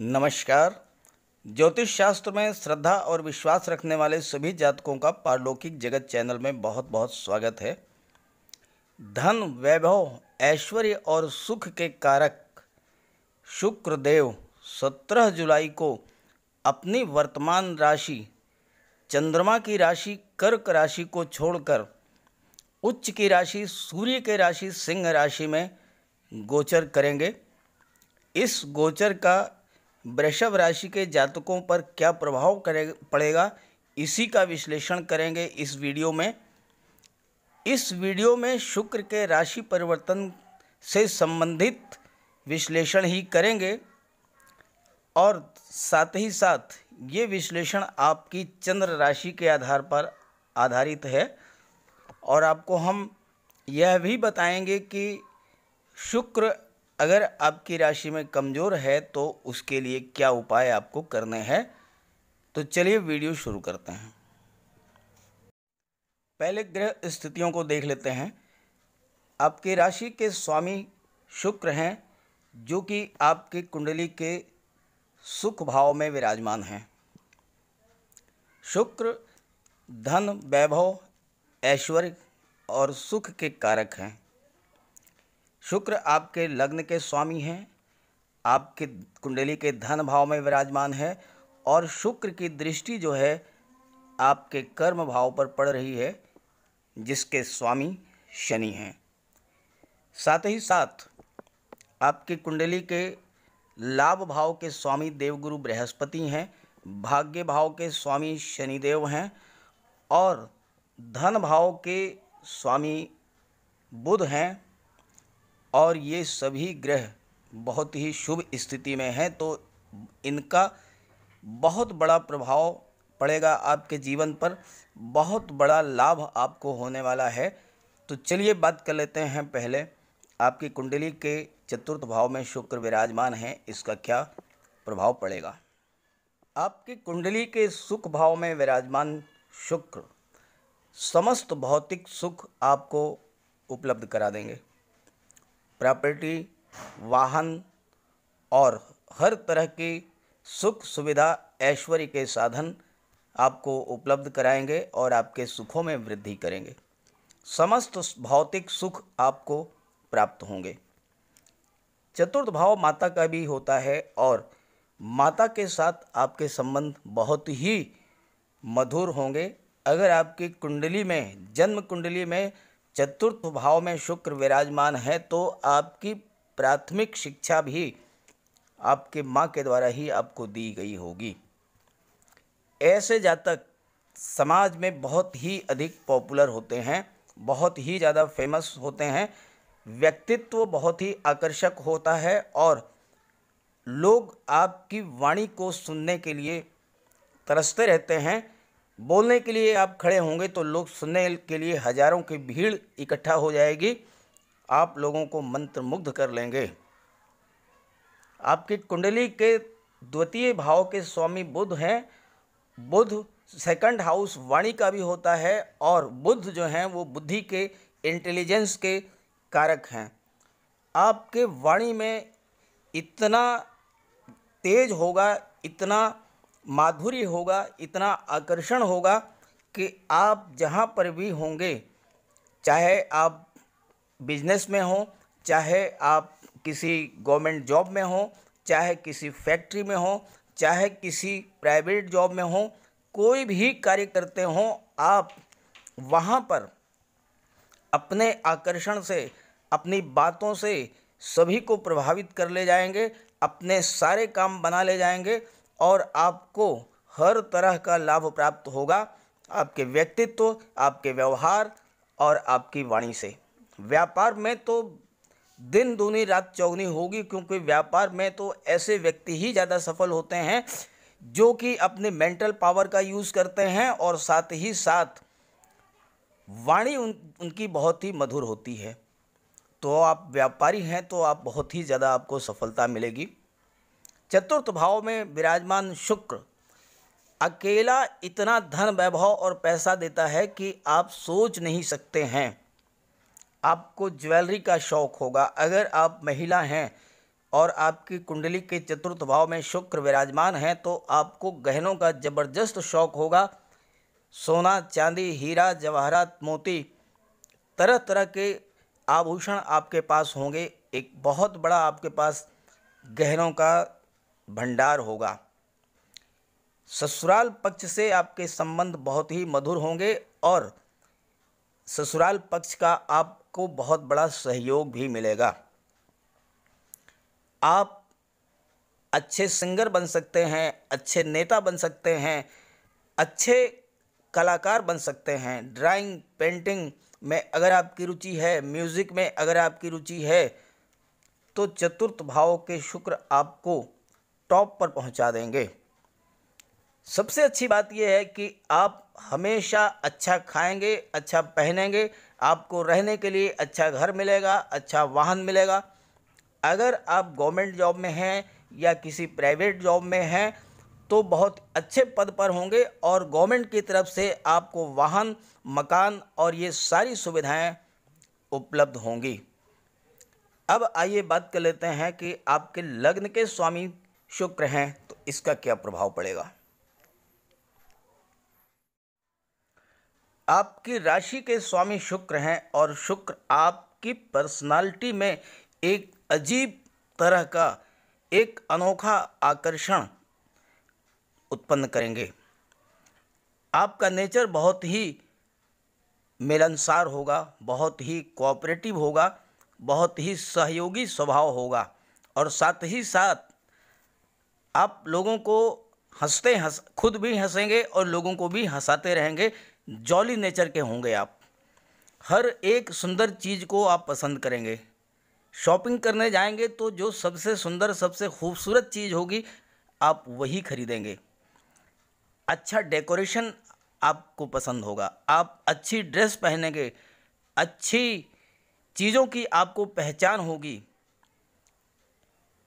नमस्कार। ज्योतिष शास्त्र में श्रद्धा और विश्वास रखने वाले सभी जातकों का पारलौकिक जगत चैनल में बहुत बहुत स्वागत है। धन, वैभव, ऐश्वर्य और सुख के कारक शुक्र देव 17 जुलाई को अपनी वर्तमान राशि चंद्रमा की राशि कर्क राशि को छोड़कर उच्च की राशि सूर्य के राशि सिंह राशि में गोचर करेंगे। इस गोचर का वृषभ राशि के जातकों पर क्या प्रभाव पड़ेगा, इसी का विश्लेषण करेंगे इस वीडियो में। इस वीडियो में शुक्र के राशि परिवर्तन से संबंधित विश्लेषण ही करेंगे और साथ ही साथ ये विश्लेषण आपकी चंद्र राशि के आधार पर आधारित है और आपको हम यह भी बताएंगे कि शुक्र अगर आपकी राशि में कमज़ोर है तो उसके लिए क्या उपाय आपको करने हैं। तो चलिए वीडियो शुरू करते हैं। पहले ग्रह स्थितियों को देख लेते हैं। आपकी राशि के स्वामी शुक्र हैं, जो कि आपकी कुंडली के सुख भाव में विराजमान हैं। शुक्र धन, वैभव, ऐश्वर्य और सुख के कारक हैं। शुक्र आपके लग्न के स्वामी हैं, आपके कुंडली के धन भाव में विराजमान है और शुक्र की दृष्टि जो है आपके कर्म भाव पर पड़ रही है, जिसके स्वामी शनि हैं। साथ ही साथ आपकी कुंडली के लाभ भाव के स्वामी देवगुरु बृहस्पति हैं, भाग्य भाव के स्वामी शनिदेव हैं और धन भाव के स्वामी बुध हैं और ये सभी ग्रह बहुत ही शुभ स्थिति में हैं। तो इनका बहुत बड़ा प्रभाव पड़ेगा आपके जीवन पर, बहुत बड़ा लाभ आपको होने वाला है। तो चलिए बात कर लेते हैं। पहले आपकी कुंडली के चतुर्थ भाव में शुक्र विराजमान है, इसका क्या प्रभाव पड़ेगा। आपकी कुंडली के सुख भाव में विराजमान शुक्र समस्त भौतिक सुख आपको उपलब्ध करा देंगे। प्रॉपर्टी, वाहन और हर तरह की सुख सुविधा, ऐश्वर्य के साधन आपको उपलब्ध कराएंगे और आपके सुखों में वृद्धि करेंगे। समस्त भौतिक सुख आपको प्राप्त होंगे। चतुर्थ भाव माता का भी होता है और माता के साथ आपके संबंध बहुत ही मधुर होंगे। अगर आपकी कुंडली में, जन्म कुंडली में चतुर्थ भाव में शुक्र विराजमान है तो आपकी प्राथमिक शिक्षा भी आपके माँ के द्वारा ही आपको दी गई होगी। ऐसे जातक समाज में बहुत ही अधिक पॉपुलर होते हैं, बहुत ही ज़्यादा फेमस होते हैं, व्यक्तित्व बहुत ही आकर्षक होता है और लोग आपकी वाणी को सुनने के लिए तरसते रहते हैं। बोलने के लिए आप खड़े होंगे तो लोग सुनने के लिए हजारों की भीड़ इकट्ठा हो जाएगी, आप लोगों को मंत्रमुग्ध कर लेंगे। आपकी कुंडली के द्वितीय भाव के स्वामी बुध हैं। बुध सेकंड हाउस वाणी का भी होता है और बुध जो हैं वो बुद्धि के, इंटेलिजेंस के कारक हैं। आपके वाणी में इतना तेज होगा, इतना माधुर्य होगा, इतना आकर्षण होगा कि आप जहाँ पर भी होंगे, चाहे आप बिजनेस में हो, चाहे आप किसी गवर्नमेंट जॉब में हो, चाहे किसी फैक्ट्री में हो, चाहे किसी प्राइवेट जॉब में हो, कोई भी कार्य करते हो, आप वहाँ पर अपने आकर्षण से, अपनी बातों से सभी को प्रभावित कर ले जाएंगे, अपने सारे काम बना ले जाएंगे और आपको हर तरह का लाभ प्राप्त होगा आपके व्यक्तित्व, आपके व्यवहार और आपकी वाणी से। व्यापार में तो दिन दूनी रात चौगनी होगी, क्योंकि व्यापार में तो ऐसे व्यक्ति ही ज़्यादा सफल होते हैं जो कि अपने मेंटल पावर का यूज़ करते हैं और साथ ही साथ वाणी उनकी बहुत ही मधुर होती है। तो आप व्यापारी हैं तो आप बहुत ही ज़्यादा आपको सफलता मिलेगी। चतुर्थ भाव में विराजमान शुक्र अकेला इतना धन, वैभव और पैसा देता है कि आप सोच नहीं सकते हैं। आपको ज्वेलरी का शौक़ होगा। अगर आप महिला हैं और आपकी कुंडली के चतुर्थ भाव में शुक्र विराजमान है तो आपको गहनों का जबरदस्त शौक होगा। सोना, चांदी, हीरा, जवाहरात, मोती, तरह तरह के आभूषण आपके पास होंगे। एक बहुत बड़ा आपके पास गहनों का भंडार होगा। ससुराल पक्ष से आपके संबंध बहुत ही मधुर होंगे और ससुराल पक्ष का आपको बहुत बड़ा सहयोग भी मिलेगा। आप अच्छे सिंगर बन सकते हैं, अच्छे नेता बन सकते हैं, अच्छे कलाकार बन सकते हैं। ड्राइंग, पेंटिंग में अगर आपकी रुचि है, म्यूज़िक में अगर आपकी रुचि है तो चतुर्थ भाव के शुक्र आपको टॉप पर पहुंचा देंगे। सबसे अच्छी बात यह है कि आप हमेशा अच्छा खाएंगे, अच्छा पहनेंगे, आपको रहने के लिए अच्छा घर मिलेगा, अच्छा वाहन मिलेगा। अगर आप गवर्नमेंट जॉब में हैं या किसी प्राइवेट जॉब में हैं तो बहुत अच्छे पद पर होंगे और गवर्नमेंट की तरफ से आपको वाहन, मकान और ये सारी सुविधाएं उपलब्ध होंगी। अब आइए बात कर लेते हैं कि आपके लग्न के स्वामी शुक्र हैं तो इसका क्या प्रभाव पड़ेगा। आपकी राशि के स्वामी शुक्र हैं और शुक्र आपकी पर्सनालिटी में एक अजीब तरह का एक अनोखा आकर्षण उत्पन्न करेंगे। आपका नेचर बहुत ही मिलनसार होगा, बहुत ही कोऑपरेटिव होगा, बहुत ही सहयोगी स्वभाव होगा और साथ ही साथ आप लोगों को खुद भी हंसेंगे और लोगों को भी हंसाते रहेंगे। जॉली नेचर के होंगे आप। हर एक सुंदर चीज़ को आप पसंद करेंगे। शॉपिंग करने जाएंगे तो जो सबसे सुंदर, सबसे खूबसूरत चीज़ होगी आप वही खरीदेंगे। अच्छा डेकोरेशन आपको पसंद होगा, आप अच्छी ड्रेस पहनेंगे, अच्छी चीज़ों की आपको पहचान होगी।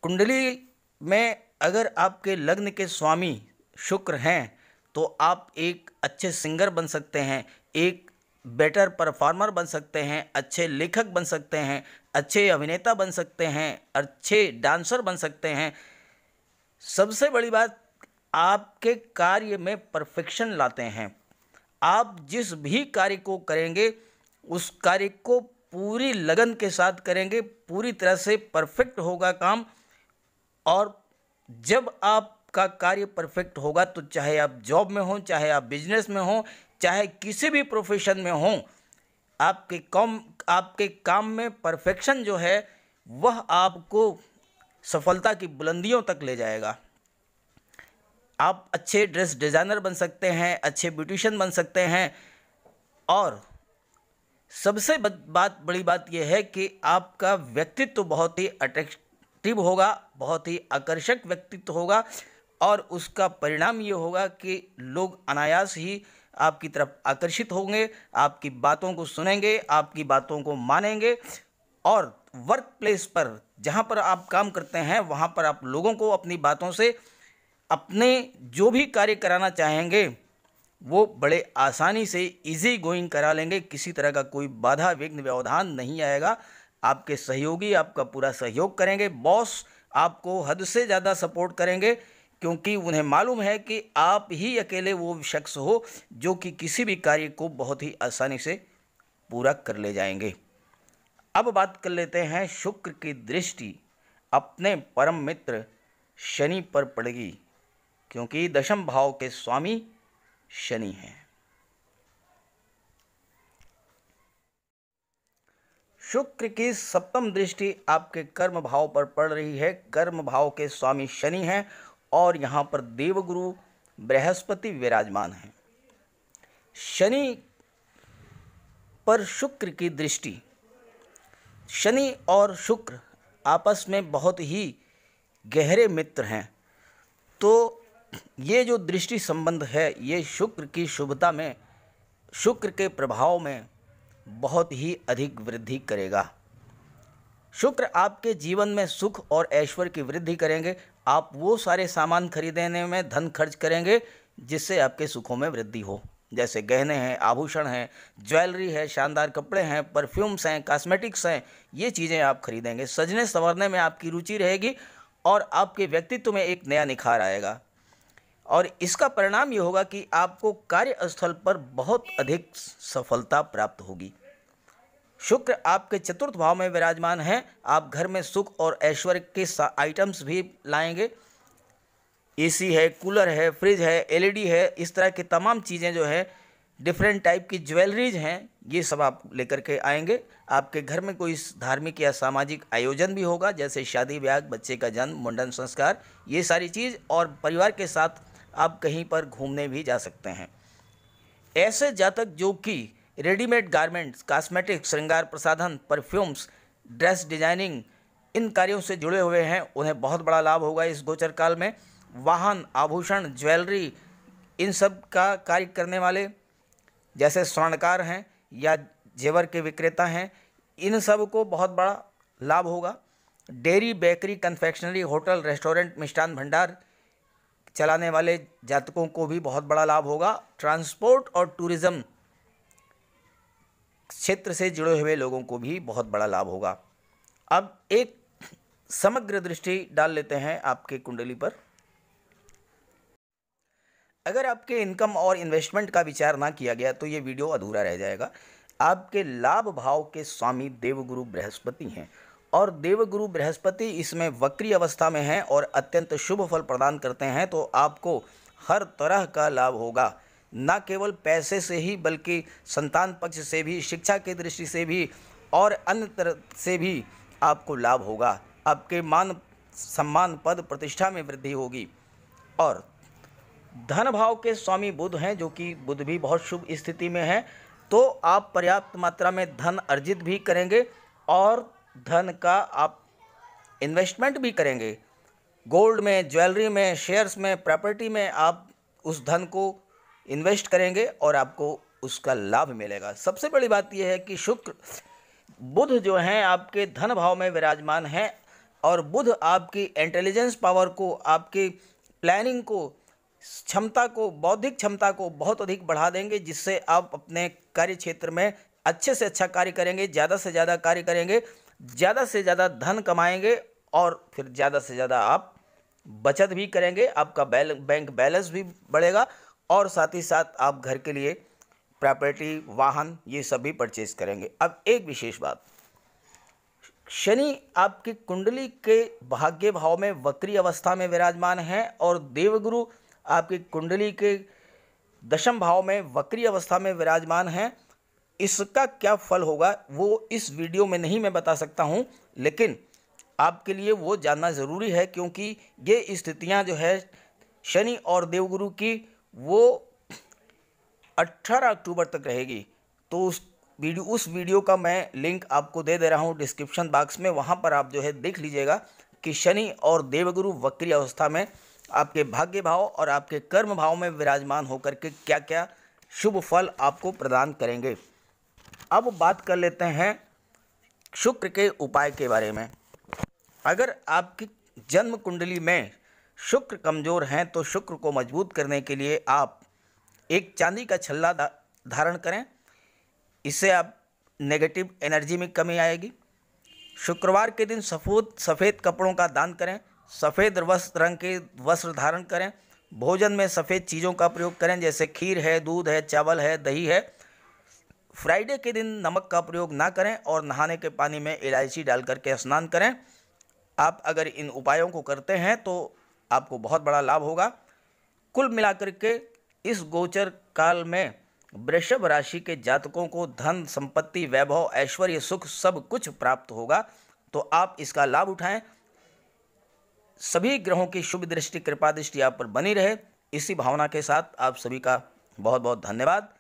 कुंडली में अगर आपके लग्न के स्वामी शुक्र हैं तो आप एक अच्छे सिंगर बन सकते हैं, एक बेटर परफॉर्मर बन सकते हैं, अच्छे लेखक बन सकते हैं, अच्छे अभिनेता बन सकते हैं, अच्छे डांसर बन सकते हैं। सबसे बड़ी बात, आपके कार्य में परफेक्शन लाते हैं। आप जिस भी कार्य को करेंगे उस कार्य को पूरी लगन के साथ करेंगे, पूरी तरह से परफेक्ट होगा काम। और जब आपका कार्य परफेक्ट होगा तो चाहे आप जॉब में हों, चाहे आप बिजनेस में हों, चाहे किसी भी प्रोफेशन में हों, आपके काम में परफेक्शन जो है वह आपको सफलता की बुलंदियों तक ले जाएगा। आप अच्छे ड्रेस डिज़ाइनर बन सकते हैं, अच्छे ब्यूटिशियन बन सकते हैं और सबसे बड़ी बात यह है कि आपका व्यक्तित्व बहुत ही अट्रैक्टिव होगा, बहुत ही आकर्षक व्यक्तित्व होगा और उसका परिणाम ये होगा कि लोग अनायास ही आपकी तरफ आकर्षित होंगे, आपकी बातों को सुनेंगे, आपकी बातों को मानेंगे और वर्क प्लेस पर जहाँ पर आप काम करते हैं वहाँ पर आप लोगों को अपनी बातों से अपने जो भी कार्य कराना चाहेंगे वो बड़े आसानी से इजी गोइंग करा लेंगे। किसी तरह का कोई बाधा, विघ्न, व्यवधान नहीं आएगा। आपके सहयोगी आपका पूरा सहयोग करेंगे। बॉस आपको हद से ज़्यादा सपोर्ट करेंगे क्योंकि उन्हें मालूम है कि आप ही अकेले वो शख्स हो जो कि किसी भी कार्य को बहुत ही आसानी से पूरा कर ले जाएंगे। अब बात कर लेते हैं, शुक्र की दृष्टि अपने परम मित्र शनि पर पड़ेगी क्योंकि दशम भाव के स्वामी शनि हैं। शुक्र की सप्तम दृष्टि आपके कर्म भाव पर पड़ रही है। कर्म भाव के स्वामी शनि हैं और यहाँ पर देवगुरु बृहस्पति विराजमान हैं। शनि पर शुक्र की दृष्टि, शनि और शुक्र आपस में बहुत ही गहरे मित्र हैं। तो ये जो दृष्टि संबंध है ये शुक्र की शुभता में, शुक्र के प्रभाव में बहुत ही अधिक वृद्धि करेगा। शुक्र आपके जीवन में सुख और ऐश्वर्य की वृद्धि करेंगे। आप वो सारे सामान खरीदने में धन खर्च करेंगे जिससे आपके सुखों में वृद्धि हो। जैसे गहने हैं, आभूषण हैं, ज्वेलरी है, शानदार कपड़े हैं, परफ्यूम्स हैं, कॉस्मेटिक्स हैं, ये चीज़ें आप खरीदेंगे। सजने संवरने में आपकी रुचि रहेगी और आपके व्यक्तित्व में एक नया निखार आएगा और इसका परिणाम ये होगा कि आपको कार्यस्थल पर बहुत अधिक सफलता प्राप्त होगी। शुक्र आपके चतुर्थ भाव में विराजमान है। आप घर में सुख और ऐश्वर्य के आइटम्स भी लाएंगे। एसी है, कूलर है, फ्रिज है, एलईडी है, इस तरह की तमाम चीज़ें जो है, डिफरेंट टाइप की ज्वेलरीज हैं, ये सब आप लेकर के आएंगे। आपके घर में कोई धार्मिक या सामाजिक आयोजन भी होगा, जैसे शादी ब्याह, बच्चे का जन्म, मुंडन संस्कार, ये सारी चीज़, और परिवार के साथ आप कहीं पर घूमने भी जा सकते हैं। ऐसे जातक जो कि रेडीमेड गारमेंट्स, कॉस्मेटिक्स, श्रृंगार प्रसाधन, परफ्यूम्स, ड्रेस डिजाइनिंग, इन कार्यों से जुड़े हुए हैं, उन्हें बहुत बड़ा लाभ होगा इस गोचर काल में। वाहन, आभूषण, ज्वेलरी, इन सब का कार्य करने वाले, जैसे स्वर्णकार हैं या जेवर के विक्रेता हैं, इन सब को बहुत बड़ा लाभ होगा। Dairy, bakery, confectionery, hotel, restaurant, Mishthan Bhandar चलाने वाले जातकों को भी बहुत बड़ा लाभ होगा। ट्रांसपोर्ट और टूरिज्म क्षेत्र से जुड़े हुए लोगों को भी बहुत बड़ा लाभ होगा। अब एक समग्र दृष्टि डाल लेते हैं आपके कुंडली पर। अगर आपके इनकम और इन्वेस्टमेंट का विचार ना किया गया तो ये वीडियो अधूरा रह जाएगा। आपके लाभ भाव के स्वामी देवगुरु बृहस्पति हैं और देवगुरु बृहस्पति इसमें वक्री अवस्था में हैं और अत्यंत शुभ फल प्रदान करते हैं, तो आपको हर तरह का लाभ होगा। न केवल पैसे से ही बल्कि संतान पक्ष से भी, शिक्षा की दृष्टि से भी और अन्य तरह से भी आपको लाभ होगा। आपके मान सम्मान, पद प्रतिष्ठा में वृद्धि होगी। और धन भाव के स्वामी बुध हैं, जो कि बुध भी बहुत शुभ स्थिति में है, तो आप पर्याप्त मात्रा में धन अर्जित भी करेंगे और धन का आप इन्वेस्टमेंट भी करेंगे। गोल्ड में, ज्वेलरी में, शेयर्स में, प्रॉपर्टी में आप उस धन को इन्वेस्ट करेंगे और आपको उसका लाभ मिलेगा। सबसे बड़ी बात यह है कि शुक्र, बुध जो हैं आपके धन भाव में विराजमान हैं और बुध आपकी इंटेलिजेंस पावर को, आपकी प्लानिंग को, क्षमता को, बौद्धिक क्षमता को बहुत अधिक बढ़ा देंगे, जिससे आप अपने कार्य क्षेत्र में अच्छे से अच्छा कार्य करेंगे, ज़्यादा से ज़्यादा कार्य करेंगे, ज़्यादा से ज़्यादा धन कमाएंगे और फिर ज़्यादा से ज़्यादा आप बचत भी करेंगे। आपका बैंक बैलेंस भी बढ़ेगा और साथ ही साथ आप घर के लिए प्रॉपर्टी, वाहन, ये सब भी परचेज करेंगे। अब एक विशेष बात, शनि आपकी कुंडली के भाग्य भाव में वक्री अवस्था में विराजमान है और देवगुरु आपकी कुंडली के दशम भाव में वक्री अवस्था में विराजमान है। इसका क्या फल होगा वो इस वीडियो में नहीं मैं बता सकता हूँ, लेकिन आपके लिए वो जानना ज़रूरी है, क्योंकि ये स्थितियाँ जो है शनि और देवगुरु की, वो 18 अक्टूबर तक रहेगी। तो उस वीडियो का मैं लिंक आपको दे रहा हूँ डिस्क्रिप्शन बॉक्स में, वहाँ पर आप जो है देख लीजिएगा कि शनि और देवगुरु वक्री अवस्था में आपके भाग्य भाव और आपके कर्म भाव में विराजमान होकर के क्या क्या शुभ फल आपको प्रदान करेंगे। अब बात कर लेते हैं शुक्र के उपाय के बारे में। अगर आपकी जन्म कुंडली में शुक्र कमज़ोर हैं तो शुक्र को मजबूत करने के लिए आप एक चांदी का छल्ला धारण करें। इससे आप नेगेटिव एनर्जी में कमी आएगी। शुक्रवार के दिन सफ़ेद कपड़ों का दान करें। सफ़ेद रंग के वस्त्र धारण करें। भोजन में सफ़ेद चीज़ों का प्रयोग करें, जैसे खीर है, दूध है, चावल है, दही है। फ्राइडे के दिन नमक का प्रयोग ना करें और नहाने के पानी में इलायची डाल करके स्नान करें। आप अगर इन उपायों को करते हैं तो आपको बहुत बड़ा लाभ होगा। कुल मिलाकर के इस गोचर काल में वृषभ राशि के जातकों को धन, संपत्ति, वैभव, ऐश्वर्य, सुख सब कुछ प्राप्त होगा, तो आप इसका लाभ उठाएं। सभी ग्रहों की शुभ दृष्टि, कृपा दृष्टि आप पर बनी रहे। इसी भावना के साथ आप सभी का बहुत बहुत धन्यवाद।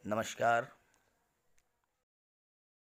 नमस्कार।